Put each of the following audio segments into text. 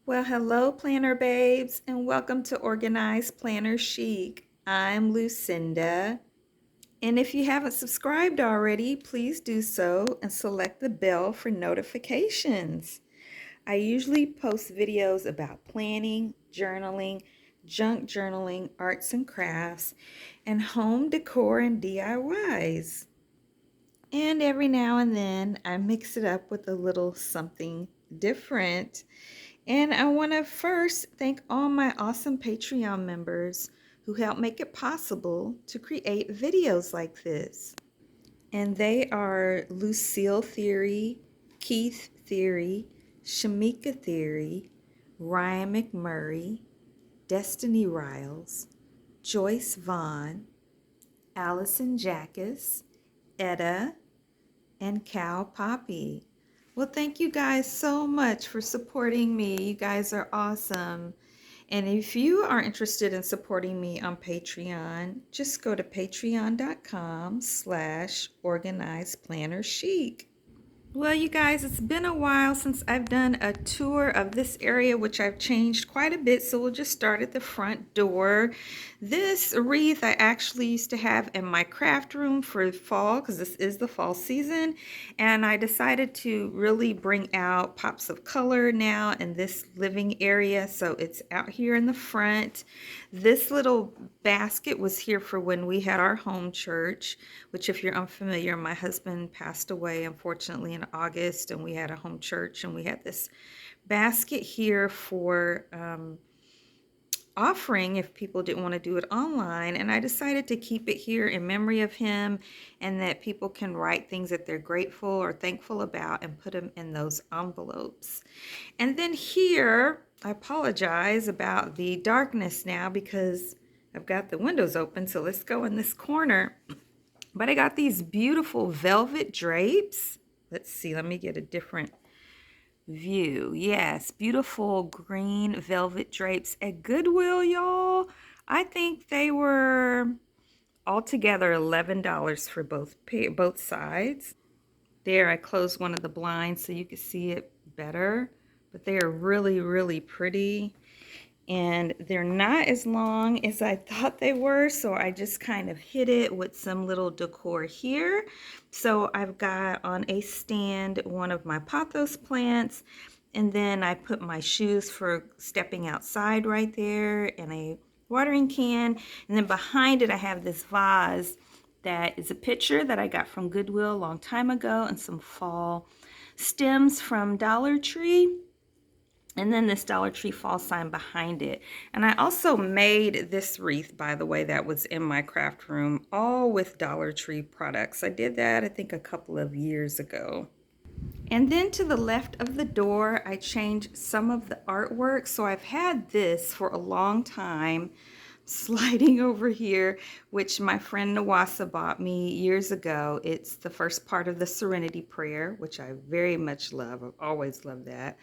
Well, hello, planner babes, and welcome to Organize Planner Chic. I'm Lucinda, and if you haven't subscribed already, please do so and select the bell for notifications. I usually post videos about planning, journaling, junk journaling, arts and crafts, and home decor and DIYs. And every now and then, I mix it up with a little something different. And I want to first thank all my awesome Patreon members who help make it possible to create videos like this. And they are Lucille Theory, Keith Theory, Shamika Theory, Ryan McMurray, Destiny Riles, Joyce Vaughn, Allison Jackus, Etta, and Cal Poppy. Well, thank you guys so much for supporting me. You guys are awesome. And if you are interested in supporting me on Patreon, just go to patreon.com/organizeplannerchic. Well, you guys, it's been a while since I've done a tour of this area, which I've changed quite a bit. So we'll just start at the front door. This wreath I actually used to have in my craft room for fall, because this is the fall season. And I decided to really bring out pops of color now in this living area. So it's out here in the front. This little basket was here for when we had our home church, which if you're unfamiliar, my husband passed away unfortunately in August, and we had a home church, and we had this basket here for offering if people didn't want to do it online. And I decided to keep it here in memory of him, and that people can write things that they're grateful or thankful about and put them in those envelopes. And then here, I apologize about the darkness now because I've got the windows open, so let's go in this corner. But I got these beautiful velvet drapes. Let's see, let me get a different view. Yes, beautiful green velvet drapes at Goodwill, y'all. I think they were altogether $11 for both sides. There, I closed one of the blinds so you could see it better. But they are really, really pretty. And they're not as long as I thought they were, so I just kind of hid it with some little decor here. So I've got on a stand one of my pothos plants, and then I put my shoes for stepping outside right there, and a watering can, and then behind it I have this vase that is a picture that I got from Goodwill a long time ago, and some fall stems from Dollar Tree. And then this Dollar Tree fall sign behind it. And I also made this wreath, by the way, that was in my craft room, all with Dollar Tree products. I did that, I think, a couple of years ago. And then to the left of the door, I changed some of the artwork. So I've had this for a long time, sliding over here, which my friend Nawasa bought me years ago. It's the first part of the Serenity Prayer, which I very much love. I've always loved that.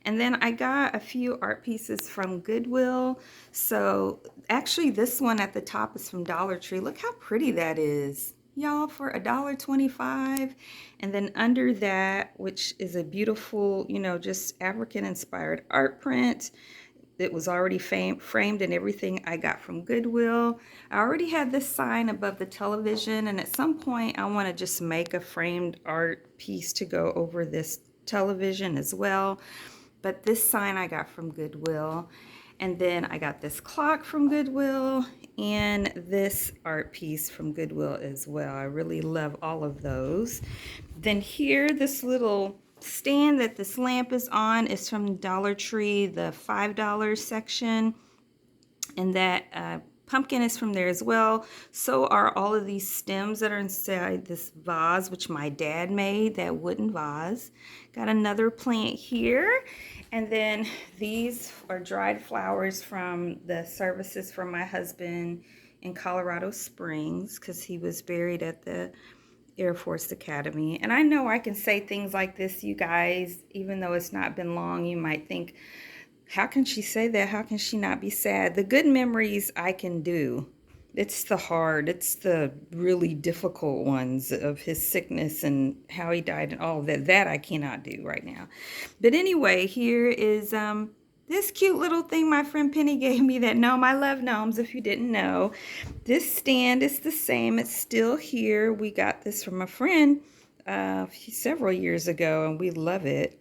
And then I got a few art pieces from Goodwill. So actually this one at the top is from Dollar Tree. Look how pretty that is, y'all, for $1.25. And then under that, which is a beautiful, just African inspired art print. It was already framed and everything I got from Goodwill. I already had this sign above the television, and at some point I want to just make a framed art piece to go over this television as well. But this sign I got from Goodwill. And then I got this clock from Goodwill and this art piece from Goodwill as well. I really love all of those. Then here, this little stand that this lamp is on is from Dollar Tree, the $5 section. And that pumpkin is from there as well. So are all of these stems that are inside this vase, which my dad made, that wooden vase. Got another plant here. And then these are dried flowers from the services for my husband in Colorado Springs, because he was buried at the Air Force Academy. And I know I can say things like this, you guys, even though it's not been long. You might think, how can she say that? How can she not be sad? The good memories I can do. It's the really difficult ones of his sickness and how he died and all of that. That I cannot do right now. But anyway, here is this cute little thing my friend Penny gave me, that gnome. I love gnomes, if you didn't know. This stand is the same. It's still here. We got this from a friend several years ago, and we love it.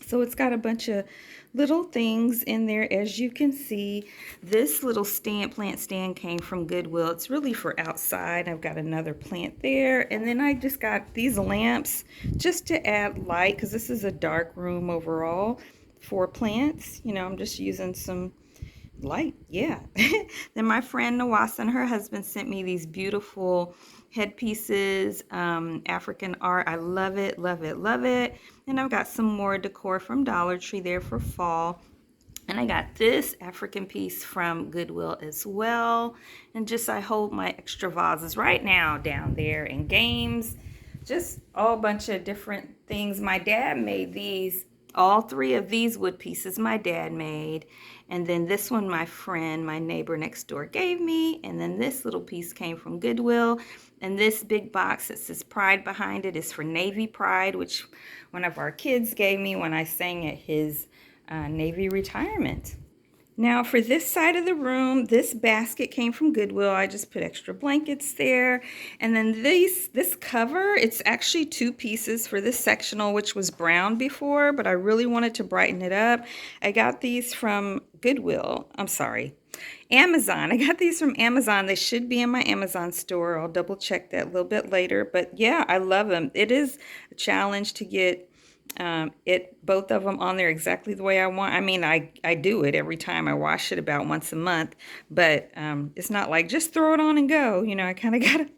So it's got a bunch of little things in there, as you can see. This little plant stand came from Goodwill. It's really for outside. I've got another plant there. And then I just got these lamps just to add light, because this is a dark room overall for plants. You know, I'm just using some light, yeah. Then my friend Nawasa and her husband sent me these beautiful headpieces, African art. I love it, love it, love it. And I've got some more decor from Dollar Tree there for fall. And I got this African piece from Goodwill as well. And just, I hold my extra vases right now down there, and games, just all bunch of different things. My dad made these. All three of these wood pieces my dad made. And then this one my friend, my neighbor next door, gave me. And then this little piece came from Goodwill. And this big box that says Pride behind it is for Navy Pride, which one of our kids gave me when I sang at his Navy retirement. Now for this side of the room, this basket came from Goodwill. I just put extra blankets there. And then this cover, it's actually two pieces for this sectional, which was brown before, but I really wanted to brighten it up. I got these from Goodwill. I'm sorry, Amazon. I got these from Amazon. They should be in my Amazon store. I'll double check that a little bit later. But yeah, I love them. It is a challenge to get both of them on there exactly the way I want. I mean, I do it every time. I wash it about once a month, but it's not like just throw it on and go. You know, I kind of got to,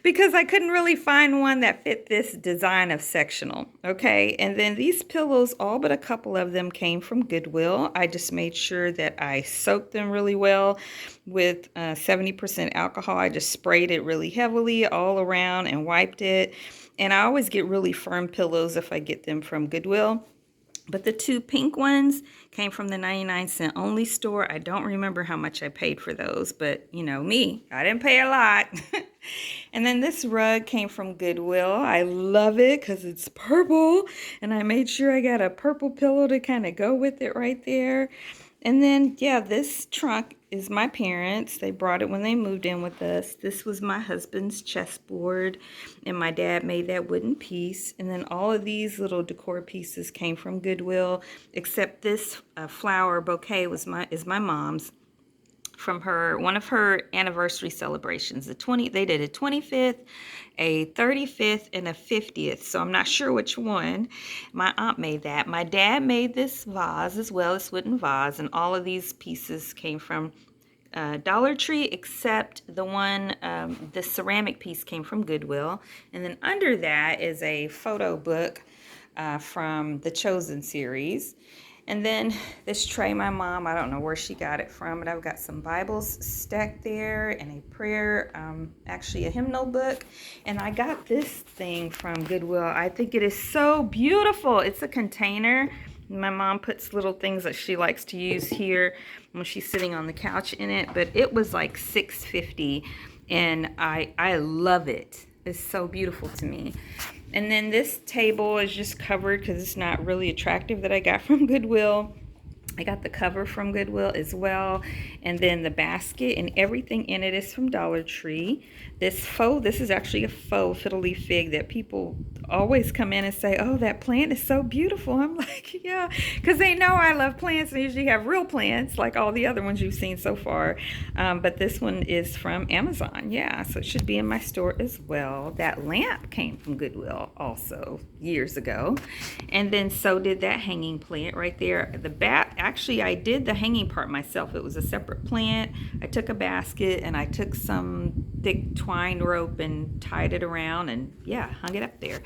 because I couldn't really find one that fit this design of sectional. Okay, and then these pillows, all but a couple of them came from Goodwill. I just made sure that I soaked them really well with 70% alcohol. I just sprayed it really heavily all around and wiped it. And I always get really firm pillows if I get them from Goodwill. But the two pink ones came from the 99-cent only store. I don't remember how much I paid for those, but you know me, I didn't pay a lot. And then this rug came from Goodwill. I love it because it's purple, and I made sure I got a purple pillow to kind of go with it right there. And then, yeah, this trunk is my parents'. They brought it when they moved in with us. This was my husband's chessboard, and my dad made that wooden piece. And then all of these little decor pieces came from Goodwill, except this flower bouquet is my mom's, from one of her anniversary celebrations. They did a 25th, a 35th, and a 50th. So I'm not sure which one. My aunt made that. My dad made this vase as well, this wooden vase, and all of these pieces came from Dollar Tree, except the one, the ceramic piece came from Goodwill. And then under that is a photo book from the Chosen series. And then this tray, my mom, I don't know where she got it from, but I've got some Bibles stacked there and a prayer, actually a hymnal book. And I got this thing from Goodwill. I think it is so beautiful. It's a container. My mom puts little things that she likes to use here when she's sitting on the couch in it, but it was like $6.50, and I love it. It's so beautiful to me. And then this table is just covered because it's not really attractive, that I got from Goodwill. I got the cover from Goodwill as well. And then the basket and everything in it is from Dollar Tree. This is actually a faux fiddle leaf fig that people always come in and say, oh, that plant is so beautiful. I'm like, yeah, because they know I love plants. They usually have real plants like all the other ones you've seen so far. But this one is from Amazon. Yeah, so it should be in my store as well. That lamp came from Goodwill also years ago. And then so did that hanging plant right there. Actually, I did the hanging part myself. It was a separate plant. I took a basket and I took some thick twine rope and tied it around and yeah, hung it up there.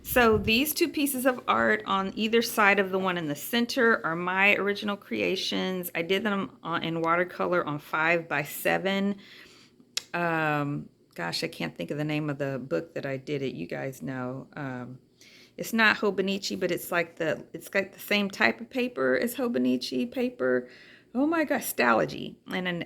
So these two pieces of art on either side of the one in the center are my original creations. I did them in watercolor on 5x7. Gosh, I can't think of the name of the book that I did it. You guys know. It's not Hobonichi, but it's got the same type of paper as Hobonichi paper. oh my gosh, Stalogy, and and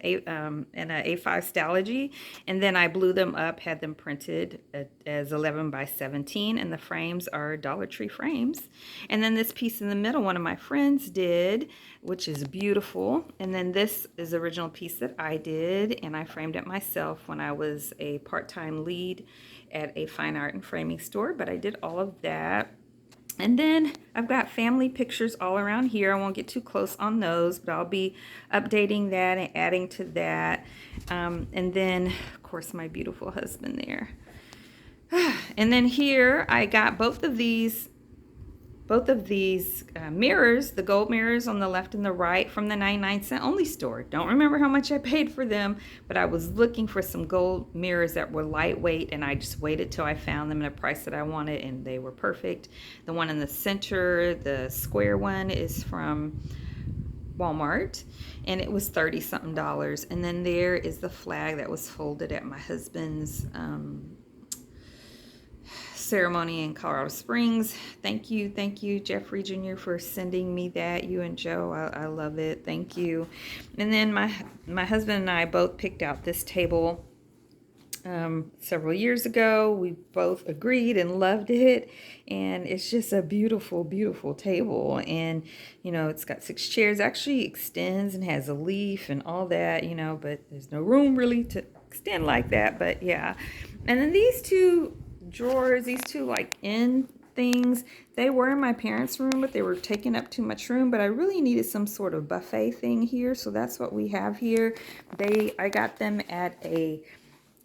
an A5 Stalogy, and then I blew them up, had them printed as 11 by 17, and the frames are Dollar Tree frames. And then this piece in the middle, one of my friends did, which is beautiful. And then this is the original piece that I did, and I framed it myself when I was a part-time lead at a fine art and framing store. But I did all of that. And then I've got family pictures all around here. I won't get too close on those, but I'll be updating that and adding to that. And then, of course, my beautiful husband there. And then here I got both of these mirrors, the gold mirrors on the left and the right, from the 99-cent only store. Don't remember how much I paid for them, but I was looking for some gold mirrors that were lightweight, and I just waited till I found them at a price that I wanted, and they were perfect. The one in the center, the square one, is from Walmart, and it was $30-something. And then there is the flag that was folded at my husband's ceremony in Colorado Springs. Thank you, Jeffrey Jr., for sending me that. You and Joe, I love it. Thank you. And then my husband and I both picked out this table several years ago. We both agreed and loved it, and it's just a beautiful, beautiful table. And you know, it's got 6 chairs. Actually extends and has a leaf and all that, you know, but there's no room really to extend like that. But yeah. And then these two drawers, these two like end things, they were in my parents' room, but they were taking up too much room. But I really needed some sort of buffet thing here, so that's what we have here. I got them at a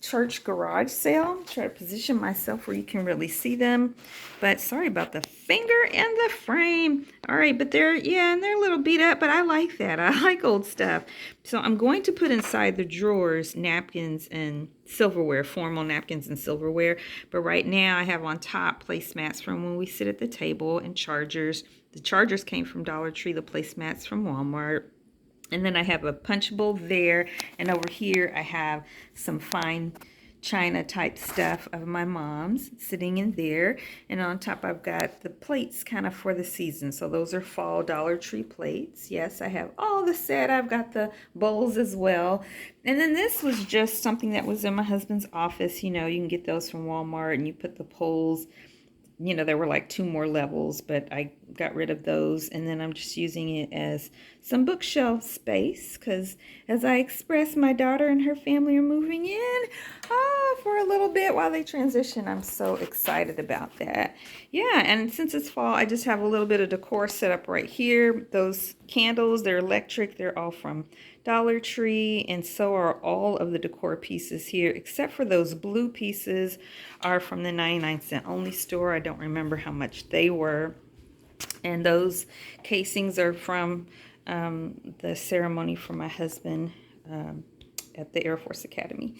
church garage sale. Try to position myself where you can really see them, but sorry about the finger and the frame. All right, but they're and they're a little beat up, but I like that. I like old stuff. So I'm going to put inside the drawers napkins and silverware, formal napkins and silverware. But right now I have on top placemats from when we sit at the table, and chargers. The chargers came from Dollar Tree, the placemats from Walmart. And then I have a punch bowl there, and over here I have some fine china type stuff of my mom's sitting in there. And on top I've got the plates kind of for the season. So those are fall Dollar Tree plates. Yes, I have all the set. I've got the bowls as well. And then this was just something that was in my husband's office. You know, you can get those from Walmart, and you put the poles. You know, there were like 2 more levels, but I got rid of those. And then I'm just using it as some bookshelf space, because as I expressed, my daughter and her family are moving in for a little bit while they transition. I'm so excited about that. Yeah, and since it's fall, I just have a little bit of decor set up right here. Those candles, they're electric. They're all from Dollar Tree, and so are all of the decor pieces here, except for those blue pieces are from the 99-cent only store. I don't remember how much they were. And those casings are from the ceremony for my husband at the Air Force Academy.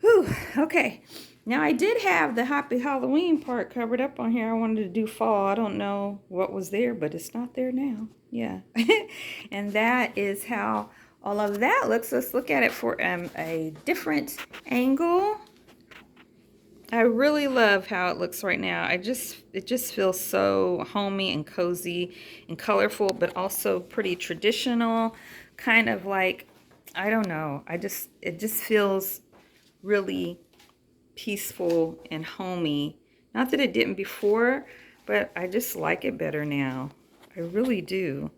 Whew, okay. Now I did have the Happy Halloween part covered up on here. I wanted to do fall. I don't know what was there, but it's not there now. Yeah. And that is how all of that looks. Let's look at it for a different angle. I really love how it looks right now. It just feels so homey and cozy and colorful, but also pretty traditional. Kind of like, I don't know. It just feels really peaceful and homey. Not that it didn't before, but I just like it better now. I really do.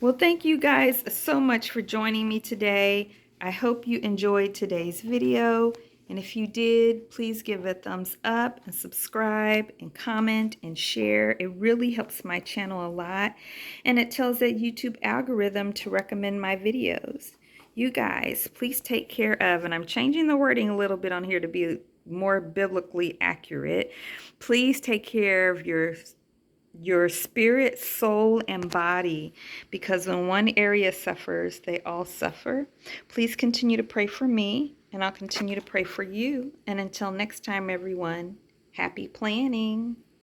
Well, thank you guys so much for joining me today. I hope you enjoyed today's video. And if you did, please give it a thumbs up and subscribe and comment and share. It really helps my channel a lot. And it tells that YouTube algorithm to recommend my videos. You guys, please take care of, and I'm changing the wording a little bit on here to be more biblically accurate. Please take care of your spirit, soul, and body, because when one area suffers, they all suffer. Please continue to pray for me, and I'll continue to pray for you. And until next time, everyone, happy planning.